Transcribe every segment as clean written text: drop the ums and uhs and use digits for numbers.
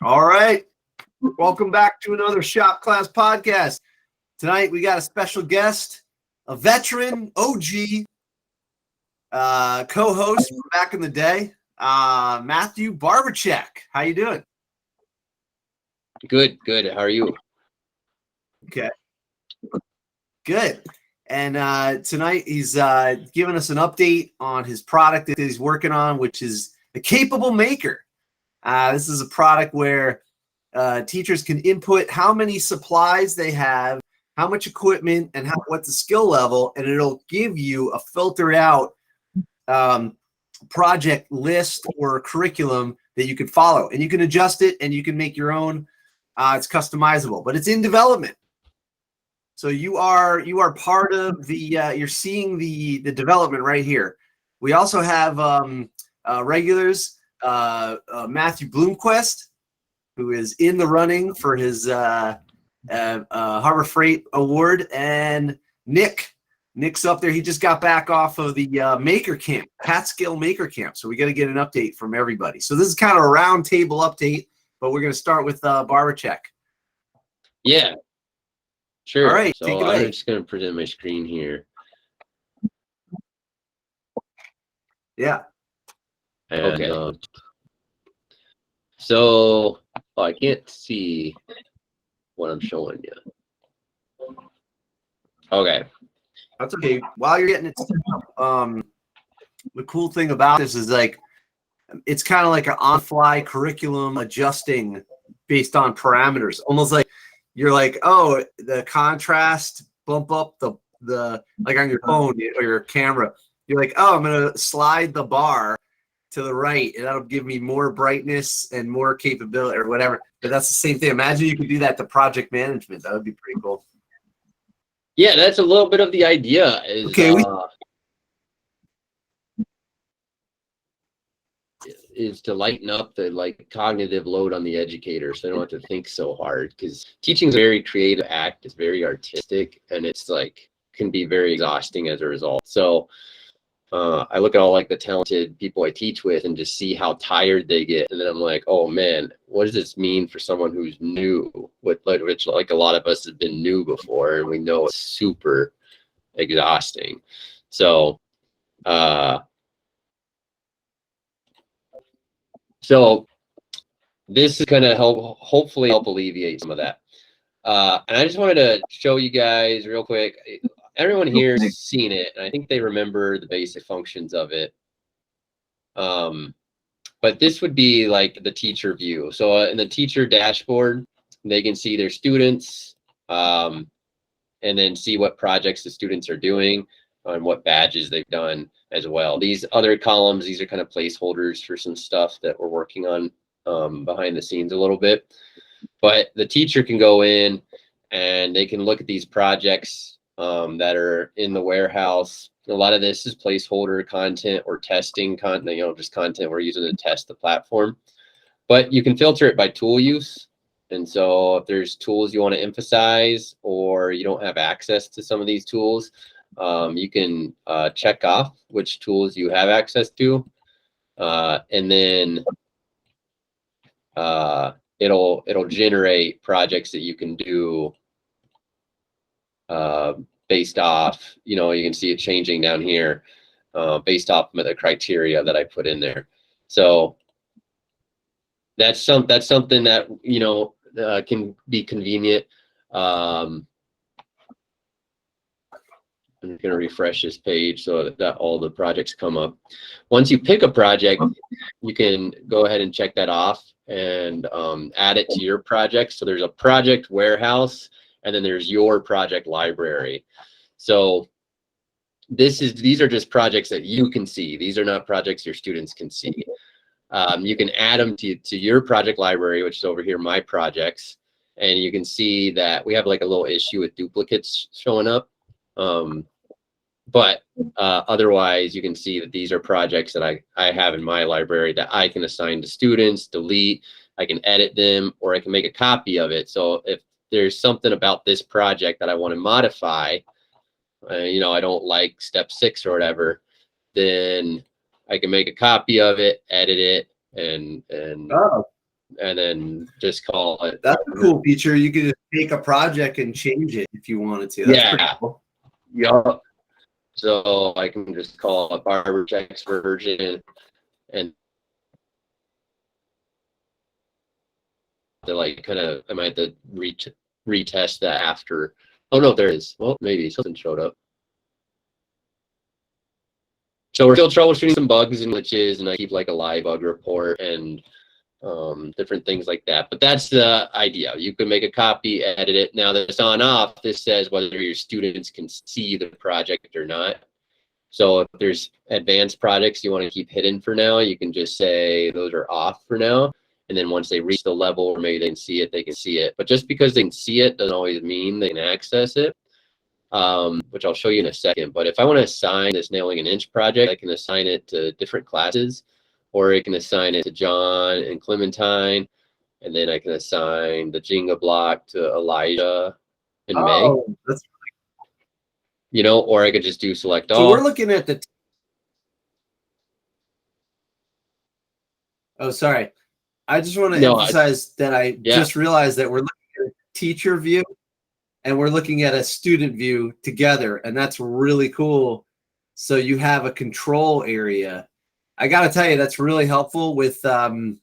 All right. Welcome back to another Shop Class podcast. Tonight we got a special guest, a veteran, OG, co-host from back in the day, Matthew Barbercheck. How you doing? Good. How are you? Okay. Good. And tonight he's giving us an update on his product that he's working on, which is the Capable Maker. This is a product where teachers can input how many supplies they have, how much equipment, and what's the skill level, and it'll give you a filtered out project list or curriculum that you can follow, and you can adjust it and you can make your own. It's customizable, but it's in development. So you are part of the. You're seeing the development right here. We also have regulars, Matthew Bloomquist, who is in the running for his Harbor Freight Award, and Nick's up there. He just got back off of the Maker Camp, Catskill Maker Camp. So we got to get an update from everybody. So this is kind of a round table update, but we're going to start with Barbercheck. Yeah, sure. All right, so take it away. I'm just going to present my screen here. Yeah. And, Okay. So I can't see what I'm showing you. Okay. That's okay. While you're getting it set up, the cool thing about this is like it's kind of like an on-fly curriculum adjusting based on parameters. Almost like you're like, oh, the contrast bump up the like on your phone or your camera. You're like, oh, I'm gonna slide the bar to the right, and that'll give me more brightness and more capability or whatever. But that's the same thing. Imagine you could do that to project management. That would be pretty cool. Yeah, that's a little bit of the idea. Is to lighten up the cognitive load on the educator, so they don't have to think so hard. Because teaching is a very creative act. It's very artistic, and it's can be very exhausting as a result. So I look at all the talented people I teach with and just see how tired they get, and then I'm like, oh man, what does this mean for someone who's new? Which a lot of us have been new before, and we know it's super exhausting. So this is going to hopefully help alleviate some of that. And I just wanted to show you guys real quick. Everyone here has seen it, and I think they remember the basic functions of it. But this would be the teacher view. So in the teacher dashboard, they can see their students and then see what projects the students are doing and what badges they've done as well. These other columns, these are kind of placeholders for some stuff that we're working on behind the scenes a little bit. But the teacher can go in and they can look at these projects that are in the warehouse. A lot of this is placeholder content or testing content, just content we're using to test the platform. But you can filter it by tool use. And so if there's tools you want to emphasize or you don't have access to some of these tools, you can check off which tools you have access to. And then it'll generate projects that you can do based off, you can see it changing down here based off of the criteria that I put in there. So that's something that can be convenient. I'm going to refresh this page so that all the projects come up. Once you pick a project, you can go ahead and check that off and add it to your project. So there's a project warehouse, and then there's your project library. So these are just projects that you can see. These are not projects your students can see. You can add them to your project library, which is over here, my projects. And you can see that we have a little issue with duplicates showing up. But otherwise, you can see that these are projects that I have in my library that I can assign to students, delete, I can edit them, or I can make a copy of it. So if there's something about this project that I want to modify, I don't like step 6 or whatever, then I can make a copy of it, edit it, and and then just call it. That's a cool feature. You can just take a project and change it if you wanted to. That's pretty cool. Yeah. So I can just call it Barbercheck's version, and they're like kind of, I might have to retest that after. Oh no, there is. Well, maybe something showed up. So we're still troubleshooting some bugs and glitches, and I keep like a live bug report and different things like that. But that's the idea. You can make a copy, edit it. Now this on off, this says whether your students can see the project or not. So if there's advanced projects you want to keep hidden for now, you can just say those are off for now. And then once they reach the level or maybe they can see it, they can see it. But just because they can see it doesn't always mean they can access it, which I'll show you in a second. But if I want to assign this nailing an inch project, I can assign it to different classes, or I can assign it to John and Clementine. And then I can assign the Jenga block to Elijah and Meg. That's you know, or I could just do select all. So we're looking at the. Oh, sorry. I just want to emphasize that I just realized that we're looking at a teacher view and we're looking at a student view together, and that's really cool. So you have a control area. I got to tell you, that's really helpful with Onshape.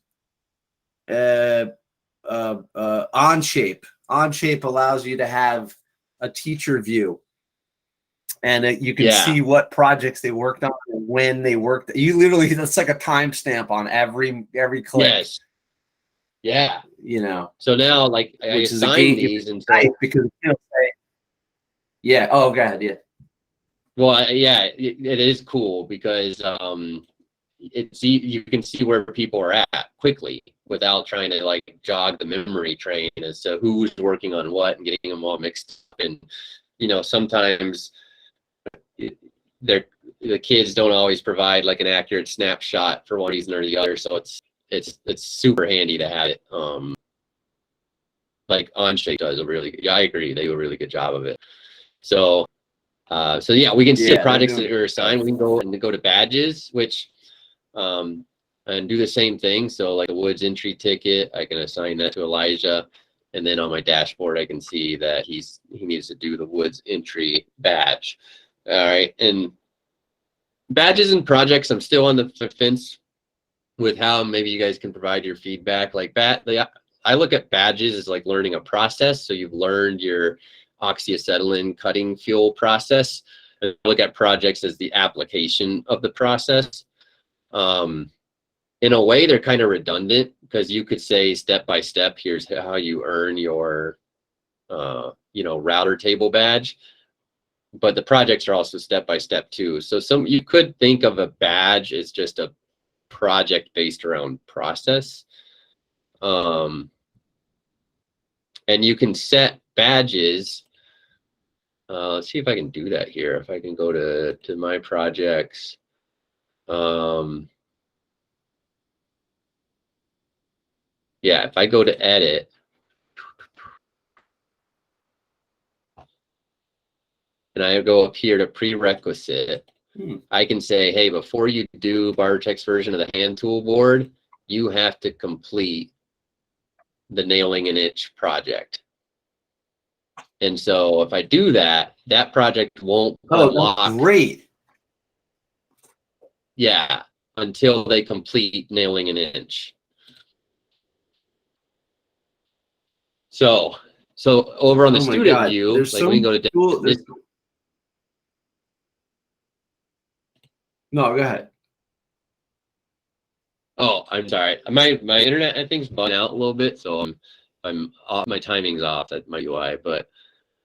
Onshape allows you to have a teacher view, and you can see what projects they worked on and when they worked. You literally, that's like a timestamp on every click. Yes. Yeah. You know. So now, like, I assign these, and so because yeah. Oh, go ahead. Yeah. Well, yeah, it is cool because you can see where people are at quickly without trying to like jog the memory train as to who's working on what and getting them all mixed up. And you know, sometimes the kids don't always provide like an accurate snapshot for one reason or the other, so it's super handy to have it. Like Onshape does a really, I agree, they do a really good job of it. So yeah, we can see the projects that are assigned. We can go to badges, which and do the same thing. So like the Woods entry ticket, I can assign that to Elijah, and then on my dashboard I can see that he needs to do the Woods entry badge. All right, and badges and projects, I'm still on the fence with how maybe you guys can provide your feedback. Like I look at badges as like learning a process. So you've learned your oxyacetylene cutting fuel process, and look at projects as the application of the process. In a way, they're kind of redundant because you could say step by step, here's how you earn your router table badge, but the projects are also step by step too. So you could think of a badge as just a project based around process. And you can set badges. Let's see if I can do that here. If I can go to my projects. Yeah, if I go to edit, and I go up here to prerequisite, I can say, hey, before you do Barbercheck's version of the hand tool board, you have to complete the nailing an inch project. And so if I do that, that project won't unlock. That's great. Yeah, until they complete nailing an inch. So over on the student view, like we can go to No, go ahead. Oh, I'm sorry. My internet, I think, is bugging out a little bit, so I'm off. My timing's off. That's my UI, but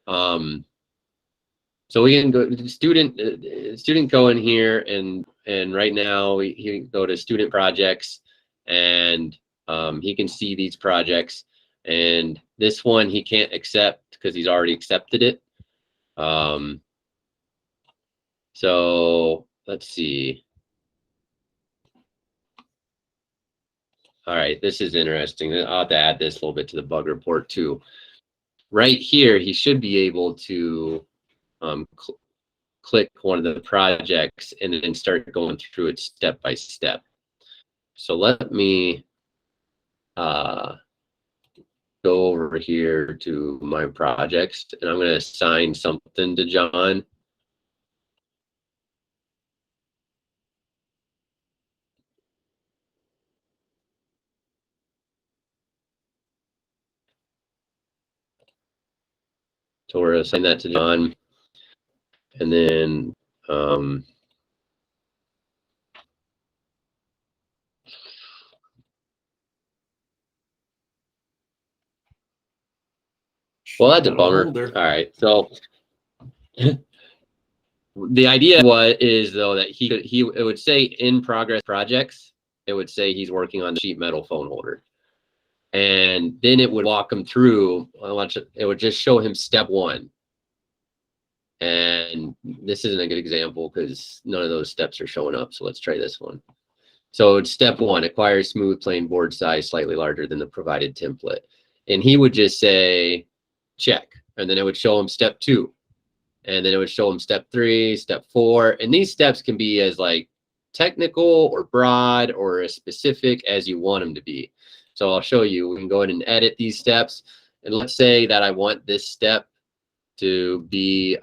so we can go to student go in here, and right now he can go to student projects, and he can see these projects, and this one he can't accept because he's already accepted it. So let's see. All right, this is interesting. I'll have to add this a little bit to the bug report too. Right here, he should be able to click one of the projects and then start going through it step by step. So let me go over here to my projects, and I'm going to assign something to John. So we're going to assign that to John. And then well, that's a bummer. All right. So the idea is though that it would say in progress projects. It would say he's working on the sheet metal phone holder. And then it would walk him through. It would just show him step 1. And this isn't a good example because none of those steps are showing up. So let's try this one. So it's step 1, acquire smooth plain board size slightly larger than the provided template. And he would just say, check. And then it would show him step 2. And then it would show him step 3, step 4. And these steps can be as like technical or broad or as specific as you want them to be. So I'll show you. We can go ahead and edit these steps. And let's say that I want this step to be, here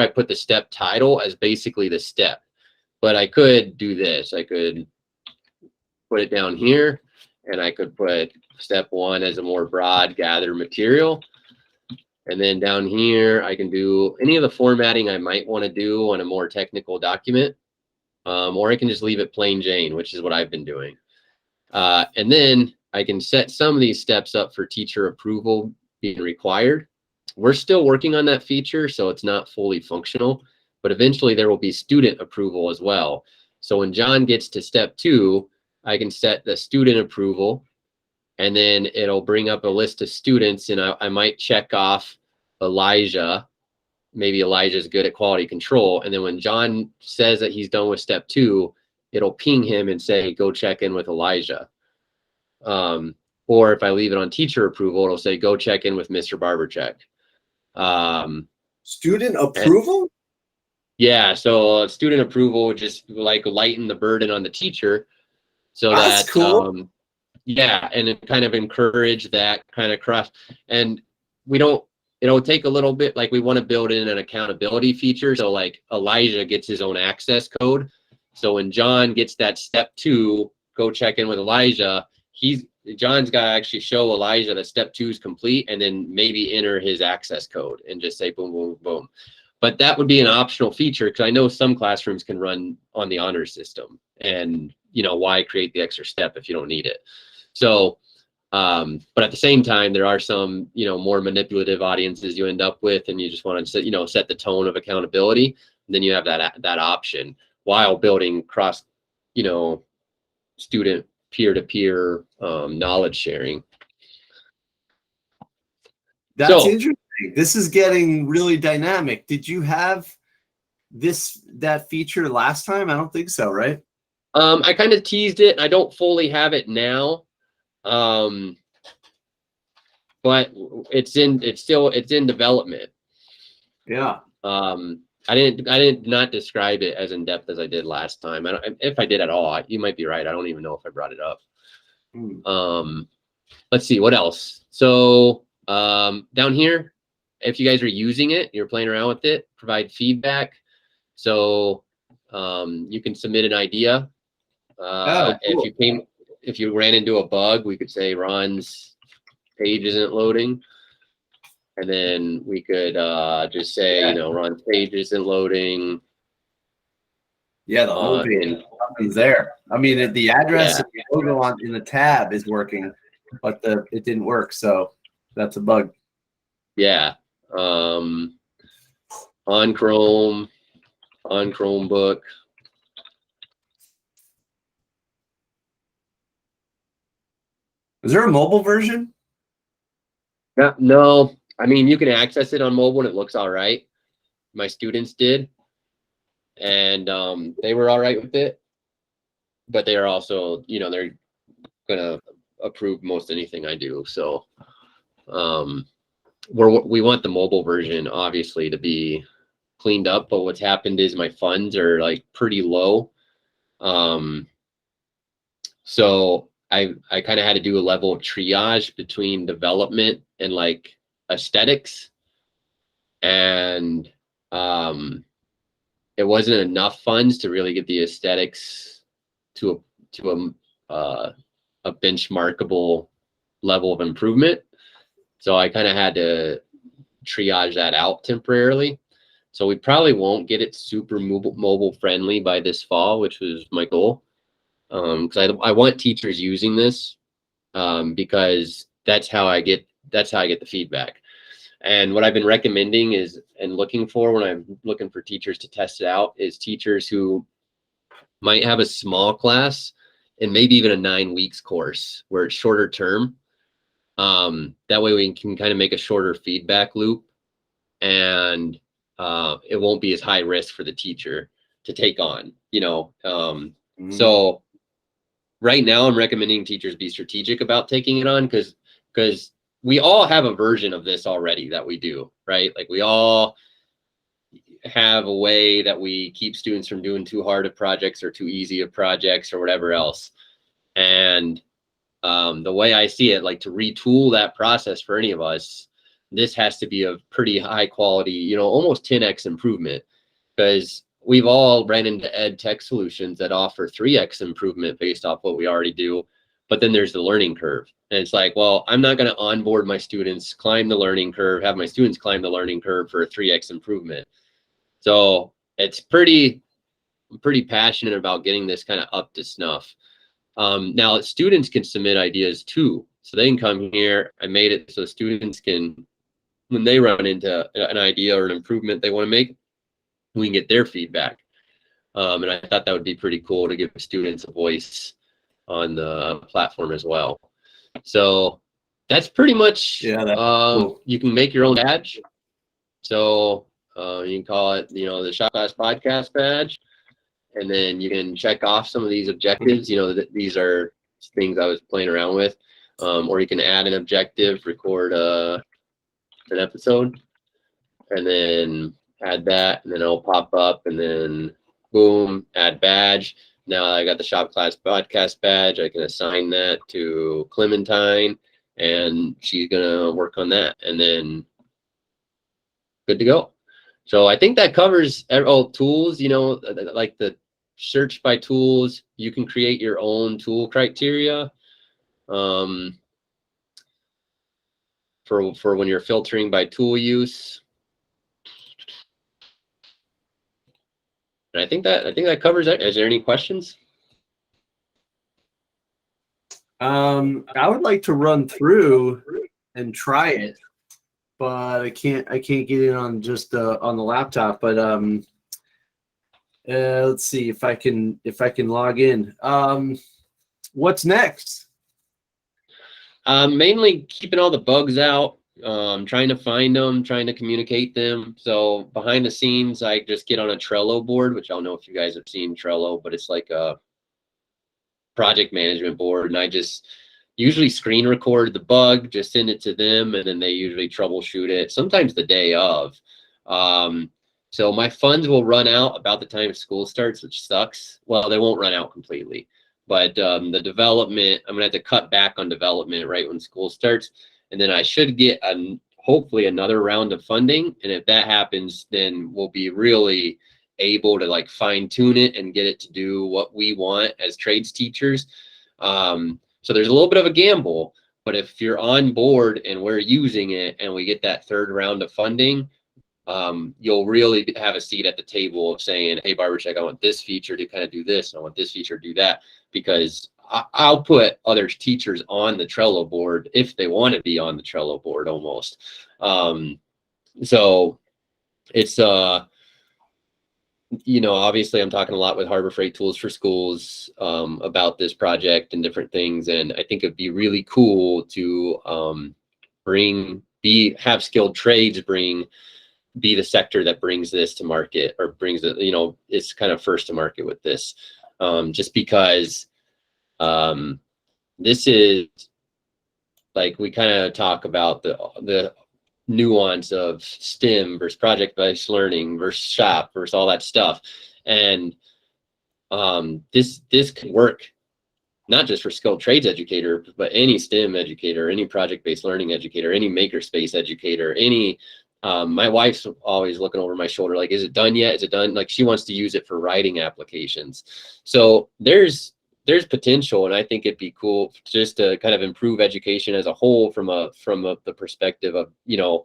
I put the step title as basically the step. But I could do this. I could put it down here, and I could put step 1 as a more broad gather material. And then down here, I can do any of the formatting I might want to do on a more technical document. Or I can just leave it plain Jane, which is what I've been doing. And then I can set some of these steps up for teacher approval being required. We're still working on that feature, so it's not fully functional, but eventually there will be student approval as well. So when John gets to step 2, I can set the student approval, and then it'll bring up a list of students, and I might check off Elijah. Maybe Elijah's good at quality control. And then when John says that he's done with step 2, it'll ping him and say, go check in with Elijah. Or if I leave it on teacher approval, it'll say, go check in with Mr. Barbercheck. Student approval? Yeah, so student approval would just like lighten the burden on the teacher. So that's cool. Yeah, and it kind of encourage that kind of cross. And it'll take a little bit, like we want to build in an accountability feature. So like Elijah gets his own access code. So when John gets that step 2, go check in with Elijah, John's got to actually show Elijah that step 2 is complete, and then maybe enter his access code and just say boom, boom, boom. But that would be an optional feature because I know some classrooms can run on the honor system, and why create the extra step if you don't need it? So, but at the same time, there are some, more manipulative audiences you end up with, and you just want to set the tone of accountability. And then you have that option while building cross, student peer-to-peer knowledge sharing. That's interesting. This is getting really dynamic. Did you have that feature last time? I don't think so, right? I kind of teased it. I don't fully have it now. But it's in development. Yeah. I did not describe it as in depth as I did last time. If I did at all, you might be right. I don't even know if I brought it up. Let's see what else. So down here, if you guys are using it, you're playing around with it, provide feedback. So you can submit an idea. Cool. If you ran into a bug, we could say Ron's page isn't loading. And then we could just say, Ron's page isn't loading. Yeah, the whole page is there. I mean, the address and the logo in the tab is working, but it didn't work. So that's a bug. Yeah. On Chromebook. Is there a mobile version? No. I mean, you can access it on mobile and it looks all right. My students did. And they were all right with it. But they are also, they're going to approve most anything I do. So we want the mobile version, obviously, to be cleaned up. But what's happened is my funds are like pretty low. So I kind of had to do a level of triage between development and like aesthetics, and it wasn't enough funds to really get the aesthetics to a benchmarkable level of improvement. So I kind of had to triage that out temporarily. So we probably won't get it super mobile friendly by this fall, which was my goal. Because I want teachers using this, because that's how I get the feedback. And what I've been recommending is, and looking for when I'm looking for teachers to test it out, is teachers who might have a small class and maybe even a 9 weeks course where it's shorter term. That way we can kind of make a shorter feedback loop, and it won't be as high risk for the teacher to take on, you know. So right now I'm recommending teachers be strategic about taking it on, because we all have a version of this already that we do, right? Like we all have a way that we keep students from doing too hard of projects or too easy of projects or whatever else. And the way I see it, like to retool that process for any of us, this has to be a pretty high quality, you know, almost 10x improvement, because we've all ran into ed tech solutions that offer 3x improvement based off what we already do. But then there's the learning curve. And it's like, well, I'm not going to onboard my students, climb the learning curve, have my students climb the learning curve for a 3x improvement. So it's pretty passionate about getting this kind of up to snuff. Now students can submit ideas too. So they can come here. I made it so students can, when they run into an idea or an improvement they want to make, we can get their feedback. And I thought that would be pretty cool to give students a voice on the platform as well. So that's pretty much, cool. You can make your own badge. So you can call it, you know, the Shop Class Podcast badge. And then you can check off some of these objectives. You know, these are things I was playing around with. Or you can add an objective, record an episode, and then add that, and then it'll pop up, and then boom, add badge. Now I got the Shop Class Podcast badge. I can assign that to Clementine, and she's gonna work on that, and then good to go. So I think that covers all tools, you know, like the search by tools. You can create your own tool criteria for when you're filtering by tool use. And I think that covers it. Is there any questions? I would like to run through and try it, but I can't get in on just on the laptop. But let's see if I can log in. What's next? Mainly keeping all the bugs out, trying to find them, trying to communicate them. So behind the scenes, I just get on a Trello board, which I don't know if you guys have seen Trello, but it's like a project management board, and I just usually screen record the bug, just send it to them, and then they usually troubleshoot it, sometimes the day of. So my funds will run out about the time school starts, which sucks. Well, they won't run out completely, but the development, I'm gonna have to cut back on development right when school starts, and then I should get hopefully another round of funding. And if that happens, then we'll be really able to like fine tune it and get it to do what we want as trades teachers. So there's a little bit of a gamble, but if you're on board and we're using it and we get that third round of funding, you'll really have a seat at the table of saying, hey, Barbercheck, I want this feature to kind of do this, and I want this feature to do that, because I'll put other teachers on the Trello board if they want to be on the Trello board almost. So it's, you know, obviously I'm talking a lot with Harbor Freight Tools for Schools about this project and different things. And I think it'd be really cool to have skilled trades be the sector that brings this to market, or brings it, you know, it's kind of first to market with this, just because this is like, we kind of talk about the nuance of STEM versus project-based learning versus shop versus all that stuff. And this could work not just for skilled trades educator, but any STEM educator, any project-based learning educator, any makerspace educator, any, my wife's always looking over my shoulder, like, is it done yet? Is it done? Like, she wants to use it for writing applications. So there's potential, and I think it'd be cool just to kind of improve education as a whole from the perspective of, you know,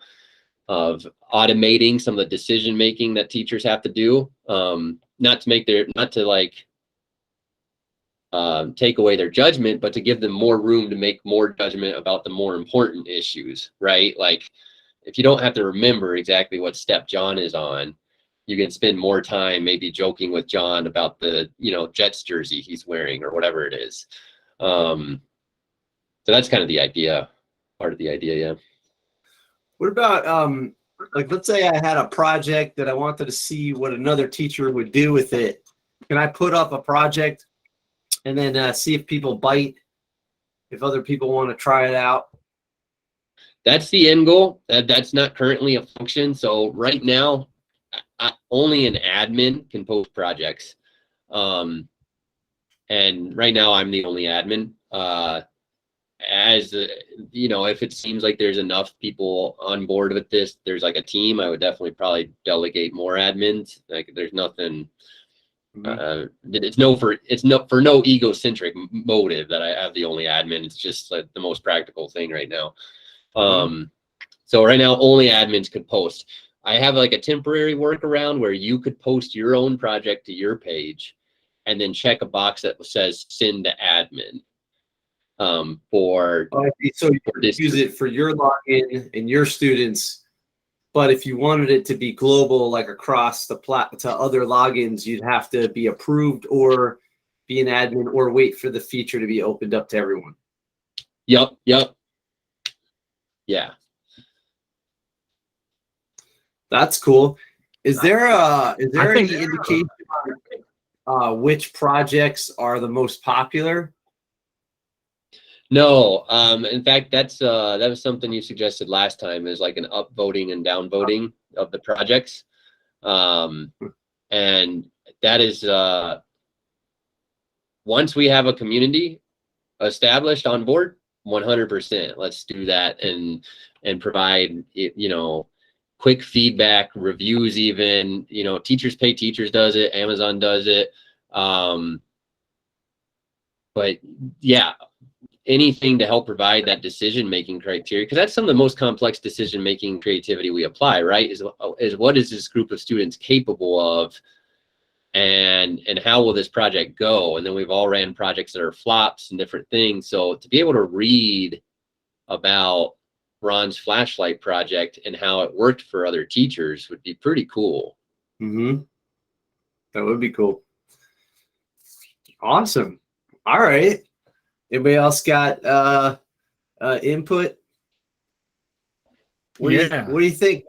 of automating some of the decision making that teachers have to do, not to like take away their judgment, but to give them more room to make more judgment about the more important issues, right? Like, if you don't have to remember exactly what step John is on, you can spend more time maybe joking with John about the, you know, Jets jersey he's wearing or whatever it is. So that's kind of the idea, part of the idea, yeah. What about like, let's say I had a project that I wanted to see what another teacher would do with it. Can I put up a project and then see if people bite, if other people want to try it out? That's the end goal. That's not currently a function. So right now, only an admin can post projects. And right now I'm the only admin. As you know, if it seems like there's enough people on board with this, there's like a team, I would definitely probably delegate more admins. Like, there's nothing, it's for no egocentric motive that I have the only admin. It's just like the most practical thing right now. So right now only admins could post. I have like a temporary workaround where you could post your own project to your page and then check a box that says send to admin. So you use it for your login and your students, but if you wanted it to be global, like across the to other logins, you'd have to be approved or be an admin or wait for the feature to be opened up to everyone. Yep. Yeah. That's cool. Is there any indication on which projects are the most popular? No, in fact, that was something you suggested last time, is like an upvoting and downvoting of the projects. And that is, once we have a community established on board, 100%, let's do that and provide, you know, quick feedback, reviews, even, you know, Teachers Pay Teachers does it, Amazon does it. But yeah, anything to help provide that decision-making criteria, because that's some of the most complex decision-making creativity we apply, right? Is what is this group of students capable of, and how will this project go? And then we've all ran projects that are flops and different things. So to be able to read about Ron's flashlight project and how it worked for other teachers would be pretty cool. That would be cool. Awesome. All right. Anybody else got input? What do you think?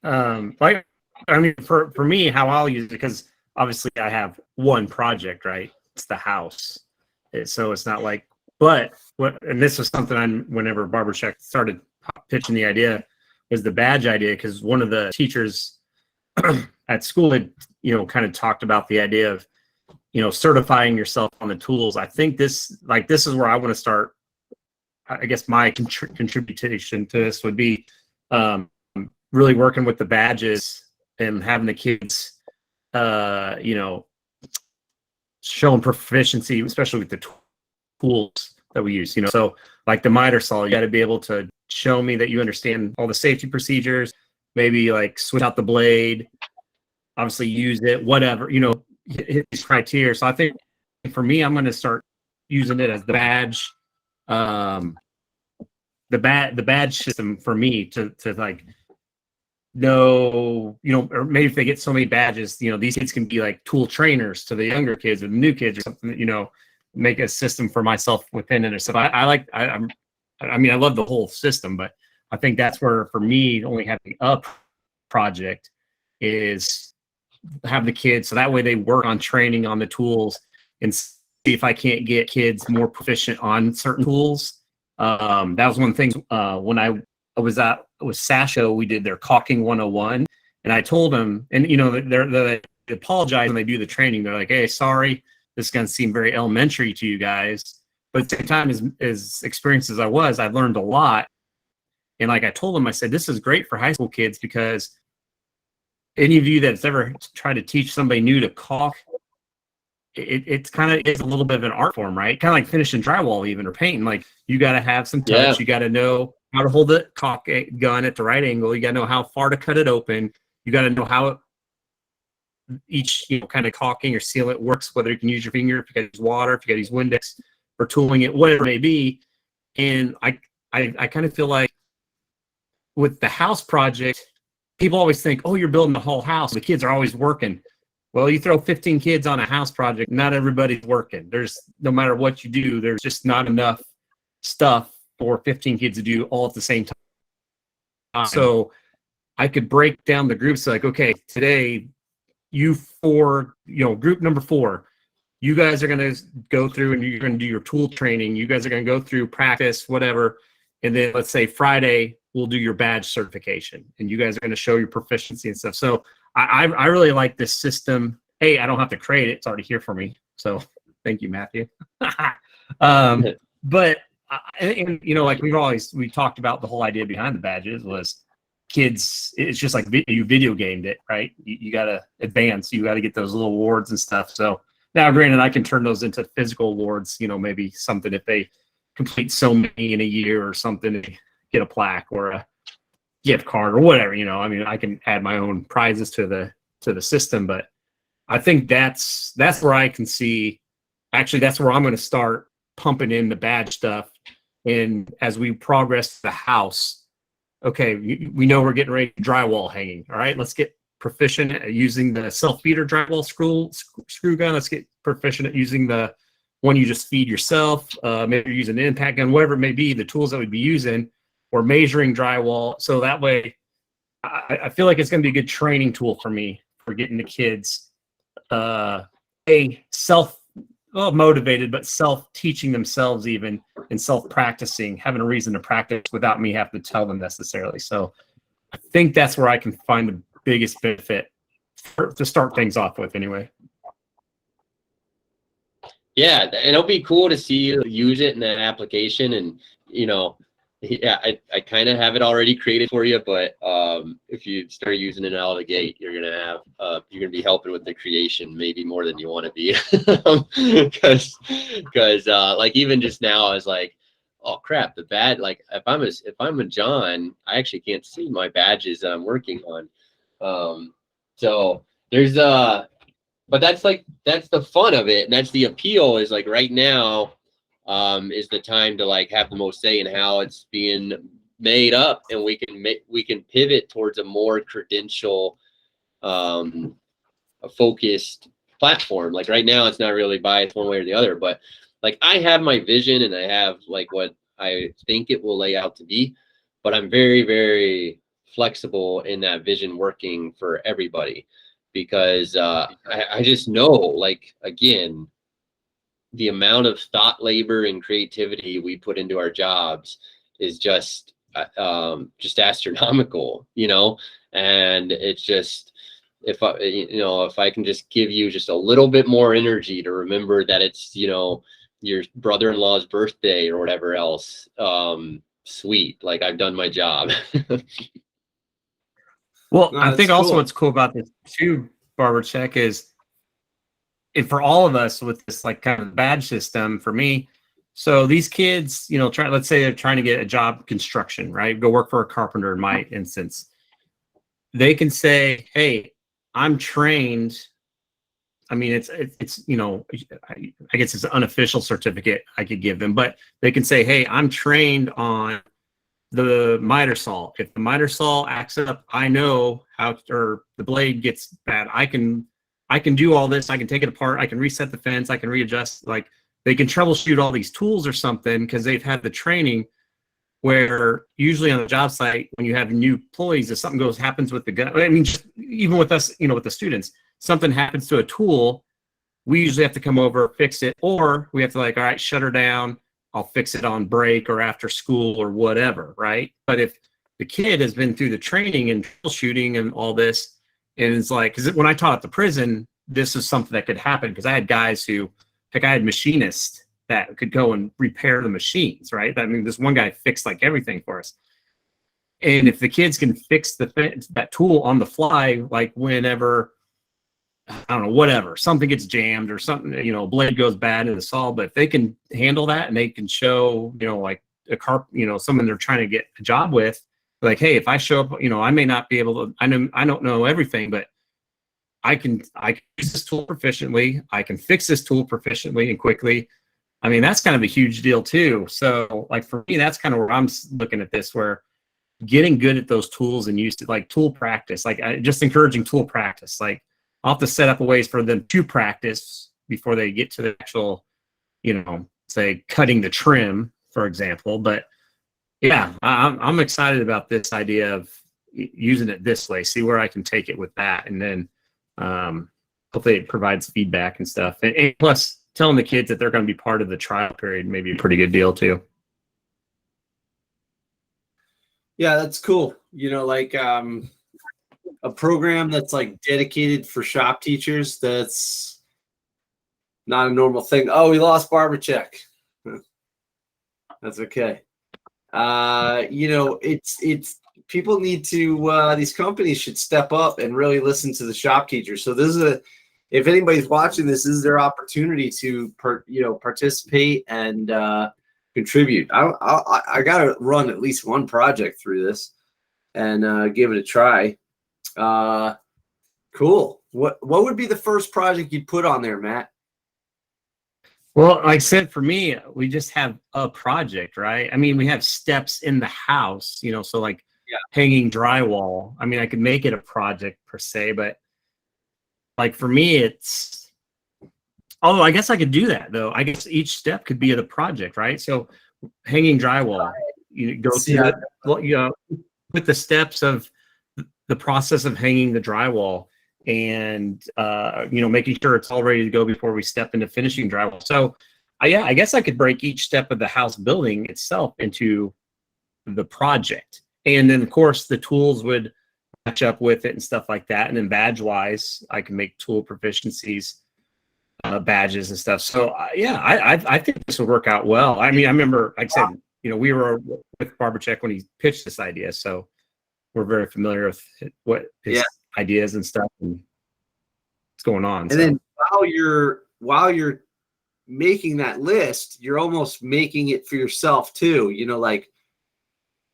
Like, I mean, for me, how I'll use it, because obviously I have one project, right? It's the house. So it's not like, and this was something whenever Barbercheck started pitching the idea, was the badge idea, because one of the teachers at school had, you know, kind of talked about the idea of, you know, certifying yourself on the tools. I think this is where I want to start. I guess my contribution to this would be really working with the badges and having the kids, you know, showing proficiency, especially with the tools that we use. You know, so like the miter saw, you got to be able to show me that you understand all the safety procedures. Maybe like switch out the blade, obviously use it, whatever, you know, hit these criteria. So I think for me, I'm going to start using it as the badge, the badge system for me to like know, you know, or maybe if they get so many badges, you know, these kids can be like tool trainers to the younger kids or the new kids or something, you know, make a system for myself within it. So I mean, I love the whole system, but I think that's where, for me, only having a project is have the kids, so that way they work on training on the tools and see if I can't get kids more proficient on certain tools. That was one of the things when I was with Sasho, we did their caulking 101, and I told them, and you know, they apologize when they do the training. They're like, "Hey, sorry, this is going to seem very elementary to you guys, but at the same time, as experienced as I was, I've learned a lot. And like I told them, I said, this is great for high school kids, because any of you that's ever tried to teach somebody new to caulk, it's kind of is a little bit of an art form, right? Kind of like finishing drywall even, or painting. Like, you got to have some touch. Yeah. You got to know how to hold the caulk gun at the right angle. You got to know how far to cut it open. You got to know how each kind of caulking or sealant works, whether you can use your finger, if you got to use water, if you got to use Windex for tooling it, whatever it may be. And I kind of feel like with the house project, people always think, oh, you're building the whole house. The kids are always working. Well, you throw 15 kids on a house project, not everybody's working. No matter what you do, there's just not enough stuff for 15 kids to do all at the same time. So I could break down the groups like, okay, today, you four, group number 4, you guys are going to go through and you're going to do your tool training. You guys are going to go through practice, whatever. And then let's say Friday, we'll do your badge certification, and you guys are going to show your proficiency and stuff. So I really like this system. Hey, I don't have to create it. It's already here for me. So thank you, Matthew. But, like we talked about, the whole idea behind the badges was kids, it's just like you video gamed it, right? You got to advance. You got to get those little awards and stuff. So now, granted, I can turn those into physical awards, maybe something if they complete so many in a year or something, to get a plaque or a gift card or whatever, I can add my own prizes to the system. But I think that's where I can see, actually, that's where I'm going to start pumping in the badge stuff. And as we progress the house, okay, we know we're getting ready to drywall hanging. All right, let's get proficient at using the self-feeder drywall screw gun. Let's get proficient at using the one you just feed yourself. Maybe you're using an impact gun, whatever it may be, the tools that we'd be using, or measuring drywall. So that way, I feel like it's going to be a good training tool for me for getting the kids motivated, but self-teaching themselves even, and self-practicing, having a reason to practice without me having to tell them necessarily. So I think that's where I can find the biggest benefit to start things off with anyway. Yeah, and it'll be cool to see you use it in that application. And, yeah, I kind of have it already created for you, but if you start using it out of the gate, you're gonna be helping with the creation maybe more than you want to be, because like even just now I was like, oh crap, the badge, like if I'm a John, I actually can't see my badges that I'm working on. So there's but that's the fun of it, and that's the appeal, is like right now is the time to like have the most say in how it's being made up, and we can pivot towards a more credential focused platform. Like right now it's not really biased one way or the other, but like I have my vision and I have like what I think it will lay out to be, but I'm very, very flexible in that vision working for everybody, because I just know, like, again, the amount of thought, labor, and creativity we put into our jobs is just astronomical, and it's just, if I can just give you just a little bit more energy to remember that it's, your brother-in-law's birthday or whatever else, sweet, like I've done my job. Well, No, I think that's also cool. what's cool about this too, Barbercheck, is, and for all of us with this like kind of badge system, for me, so these kids, let's say they're trying to get a job construction, right? Go work for a carpenter in my instance. They can say, hey, I'm trained. I mean, it's I guess it's an unofficial certificate I could give them, but they can say, hey, I'm trained on the miter saw. If the miter saw acts up, I know how, or the blade gets bad, I can do all this. I can take it apart. I can reset the fence. I can readjust. Like, they can troubleshoot all these tools or something because they've had the training. Where usually on the job site, when you have new employees, if something happens with the gun, I mean, just even with us, with the students, something happens to a tool, we usually have to come over, fix it, or we have to all right, shut her down. I'll fix it on break or after school or whatever, right? But if the kid has been through the training and troubleshooting and all this, and it's like, because when I taught at the prison, this is something that could happen, because I had guys who like I had machinists that could go and repair the machines, right? I mean, this one guy fixed like everything for us. And if the kids can fix that tool on the fly, like whenever, I don't know, whatever, something gets jammed or something, you know, a blade goes bad in the saw, but if they can handle that and they can show, you know, like someone they're trying to get a job with, like, hey, if I show up, you know, I may not be able to, I don't know everything, but I can use this tool proficiently. I can fix this tool proficiently and quickly. I mean, that's kind of a huge deal too. So like for me, that's kind of where I'm looking at this, where getting good at those tools and use like tool practice, like just encouraging tool practice. Like I'll have to set up a ways for them to practice before they get to the actual, you know, say cutting the trim, for example. But yeah, I'm excited about this idea of using it this way, see where I can take it with that. And then hopefully it provides feedback and stuff. And plus telling the kids that they're going to be part of the trial period may be a pretty good deal too. Yeah, that's cool. You know, like a program that's like dedicated for shop teachers, that's not a normal thing. Oh, we lost Barbercheck. That's okay. You know, it's people need to these companies should step up and really listen to the shop teachers. So this is if anybody's watching this is their opportunity to participate and contribute. I gotta run at least one project through this and give it a try. Cool. What would be the first project you'd put on there, Matt? Well, like I said, for me, we just have a project, right? I mean, we have steps in the house, you know, so like hanging drywall. I mean, I could make it a project per se, but like for me, it's, although I guess I could do that though. I guess each step could be the project, right? So hanging drywall, you go through with the steps of the process of hanging the drywall and you know, making sure it's all ready to go before we step into finishing drywall. So I guess I could break each step of the house building itself into the project, and then of course the tools would match up with it and stuff like that. And then badge wise, I can make tool proficiencies badges and stuff. So I think this would work out well. I mean, I remember, like I said, you know, we were with Barbercheck when he pitched this idea, so we're very familiar with what his ideas and stuff and what's going on. And then while you're making that list, you're almost making it for yourself too. You know, like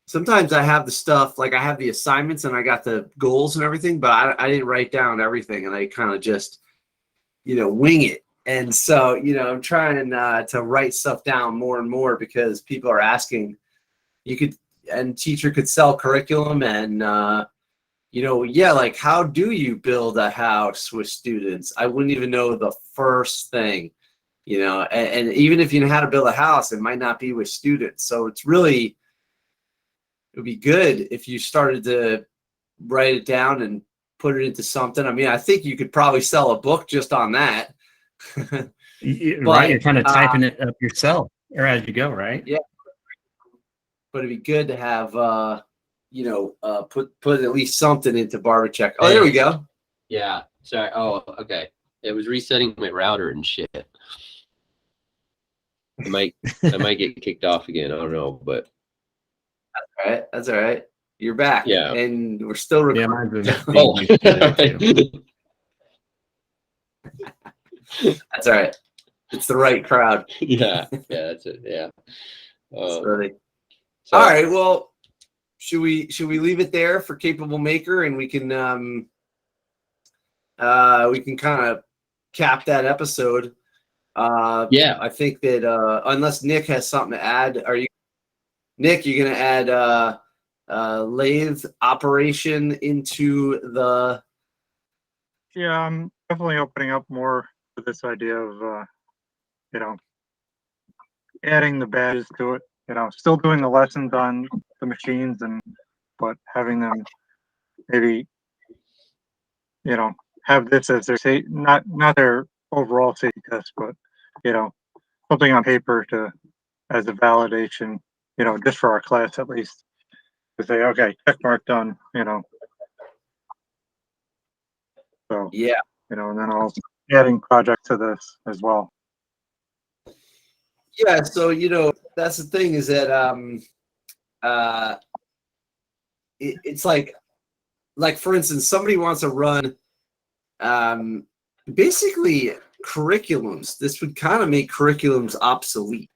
sometimes I have the stuff, like I have the assignments and I got the goals and everything, but I didn't write down everything, and I kind of just, you know, wing it. And so, you know, I'm trying to write stuff down more and more because people are asking. And teacher could sell curriculum and, you know, like how do you build a house with students? I wouldn't even know the first thing, you know, and even if you know how to build a house, it might not be with students. So it would be good if you started to write it down and put it into something. I mean, I think you could probably sell a book just on that. Right, you're kind of typing it up yourself or as you go, right? Yeah. But it'd be good to have, you know, put at least something into Barbercheck. Oh, there we go. Yeah. Sorry. Oh, okay. It was resetting my router and shit. I might get kicked off again. I don't know, but that's all right. That's all right. You're back. Yeah. And we're still recording. That's all right. It's the right crowd. Yeah, that's it. Yeah. So, all right. Well, should we leave it there for Capable Maker, and we can kind of cap that episode. I think that unless Nick has something to add, Nick, you're gonna add lathe operation into the? Yeah, I'm definitely opening up more to this idea of you know, adding the badges to it. You know, still doing the lessons on the machines, but having them maybe, you know, have this as their not their overall safety test, but you know, something on paper as a validation. You know, just for our class at least, to say, okay, check mark done. You know, so yeah, you know, and then also adding projects to this as well. Yeah, so that's the thing is that it's like for instance, somebody wants to run basically curriculums. This would kind of make curriculums obsolete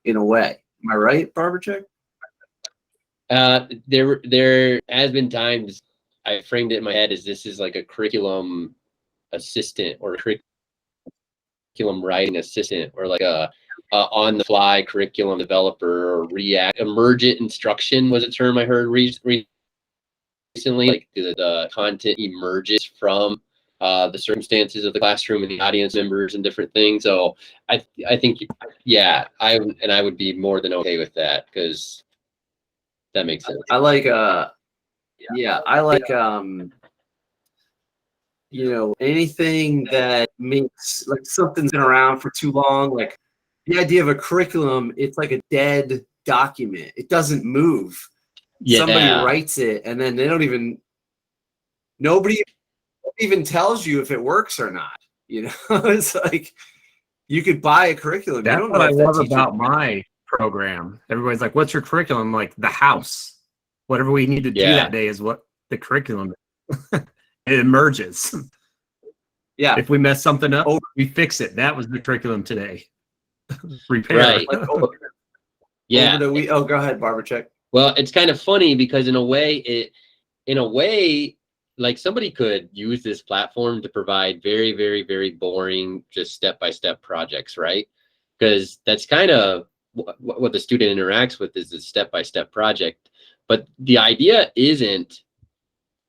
in a way. Am I right, Barbercheck? There has been times I framed it in my head as this is like a curriculum assistant or curriculum writing assistant or like a on the fly curriculum developer or react emergent instruction was a term I heard recently. Like the content emerges from the circumstances of the classroom and the audience members and different things. So I think I would be more than okay with that because that makes sense. I like anything that makes like something's been around for too long, like the idea of a curriculum, it's like a dead document. It doesn't move. Yeah. Somebody writes it and then nobody even tells you if it works or not. It's like you could buy a curriculum. That's you don't what know I if that love teacher- about my program. Everybody's like, "What's your curriculum?" I'm like, the house. Whatever we need to do that day is what the curriculum is. It emerges. Yeah. If we mess something up, we fix it. That was the curriculum today. Repair. Right. Yeah. Go ahead, Barbercheck. Well, it's kind of funny because in a way, like somebody could use this platform to provide very, very, very boring, just step-by-step projects, right? Because that's kind of what the student interacts with is a step-by-step project. But the idea isn't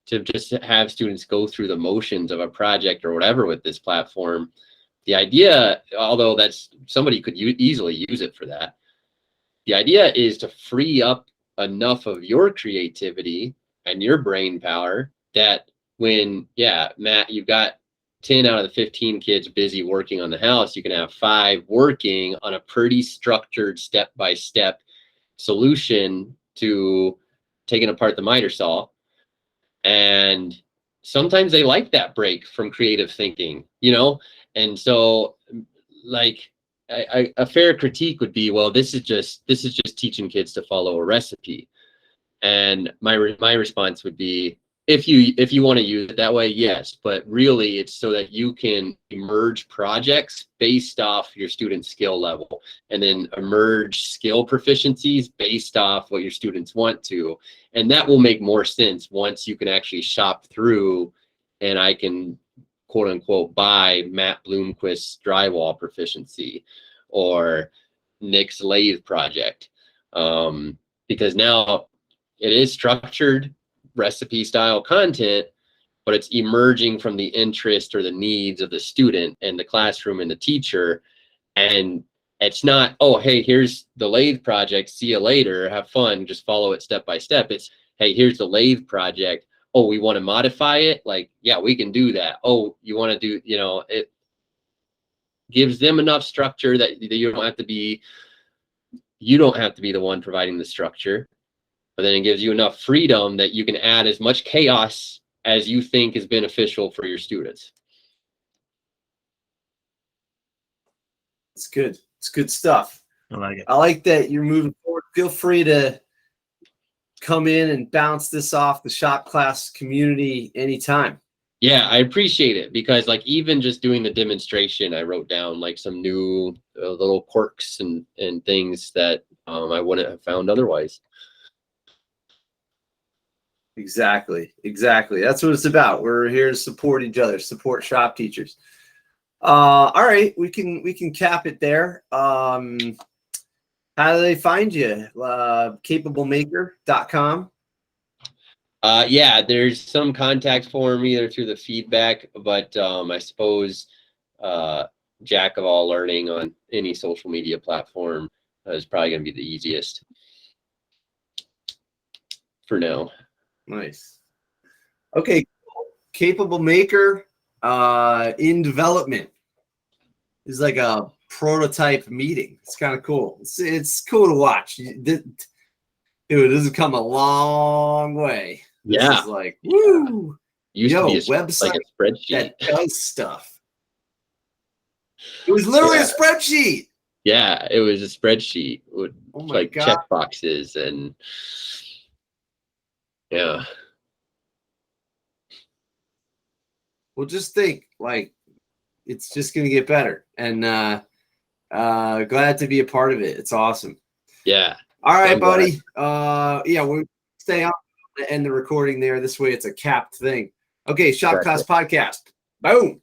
to just have students go through the motions of a project or whatever with this platform. The idea, although that's somebody could easily use it for that, the idea is to free up enough of your creativity and your brain power that when, Matt, you've got 10 out of the 15 kids busy working on the house, you can have 5 working on a pretty structured step-by-step solution to taking apart the miter saw. And sometimes they like that break from creative thinking, and so like a fair critique would be, well, this is just teaching kids to follow a recipe. And my response would be, if you want to use it that way, yes, but really it's so that you can emerge projects based off your student skill level and then emerge skill proficiencies based off what your students want to. And that will make more sense once you can actually shop through and I can quote unquote buy Matt Bloomquist's drywall proficiency or Nick's lathe project. Because now it is structured recipe style content, but it's emerging from the interest or the needs of the student and the classroom and the teacher. And it's not, oh, hey, here's the lathe project, see you later, have fun, just follow it step by step. It's, hey, here's the lathe project. Oh, we want to modify it? Like, yeah, we can do that. Oh, you want to do, it gives them enough structure that you don't have to be the one providing the structure. But then it gives you enough freedom that you can add as much chaos as you think is beneficial for your students. It's good. It's good stuff. I like it. I like that you're moving forward. Feel free to come in and bounce this off the shop class community anytime. Yeah, I appreciate it because like even just doing the demonstration, I wrote down like some new little quirks and things that I wouldn't have found otherwise. Exactly. That's what it's about. We're here to support each other, support shop teachers. All right, we can cap it there. How do they find you? Capablemaker.com. Yeah, there's some contact form either through the feedback, but I suppose Jack of all learning on any social media platform is probably going to be the easiest for now. Nice. Okay, Capable Maker in development is like a prototype meeting. It's kind of cool. It's cool to watch. Dude, this has come a long way. This is like, woo! Used to be a website like a spreadsheet that does stuff. It was literally a spreadsheet. Yeah, it was a spreadsheet with Oh my like God. check boxes and yeah. Well, just think, like, it's just gonna get better, and glad to be a part of it. It's awesome. Yeah. All right, I'm glad. buddy. Yeah, we'll stay on and end the recording there. This way, it's a capped thing. Okay, Shop Gotcha. Class Podcast. Boom.